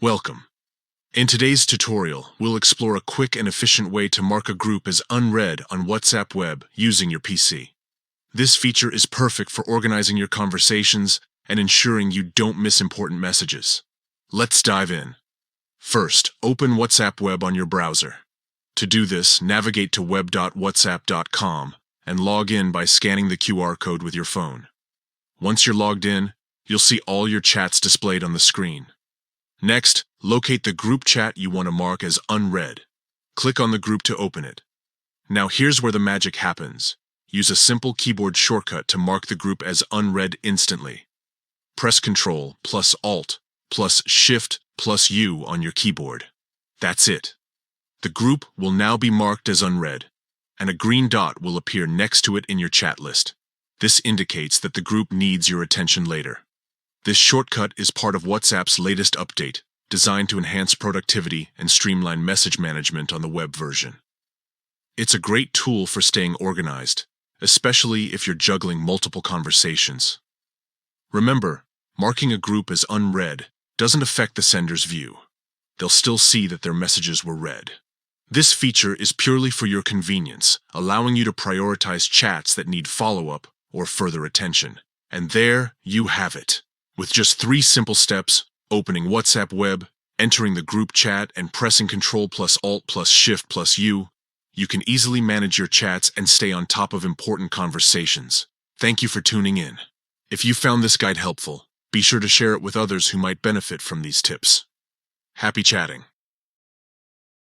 Welcome. In today's tutorial, we'll explore a quick and efficient way to mark a group as unread on WhatsApp Web using your PC. This feature is perfect for organizing your conversations and ensuring you don't miss important messages. Let's dive in. First, open WhatsApp Web on your browser. To do this, navigate to web.whatsapp.com and log in by scanning the QR code with your phone. Once you're logged in, you'll see all your chats displayed on the screen. Next, locate the group chat you want to mark as unread. Click on the group to open it. Now here's where the magic happens. Use a simple keyboard shortcut to mark the group as unread instantly. Press Ctrl plus Alt plus Shift plus U on your keyboard. That's it. The group will now be marked as unread, and a green dot will appear next to it in your chat list. This indicates that the group needs your attention later. This shortcut is part of WhatsApp's latest update, designed to enhance productivity and streamline message management on the web version. It's a great tool for staying organized, especially if you're juggling multiple conversations. Remember, marking a group as unread doesn't affect the sender's view. They'll still see that their messages were read. This feature is purely for your convenience, allowing you to prioritize chats that need follow-up or further attention. And there you have it. With just 3 simple steps, opening WhatsApp Web, entering the group chat, and pressing Ctrl plus Alt plus Shift plus U, you can easily manage your chats and stay on top of important conversations. Thank you for tuning in. If you found this guide helpful, be sure to share it with others who might benefit from these tips. Happy chatting!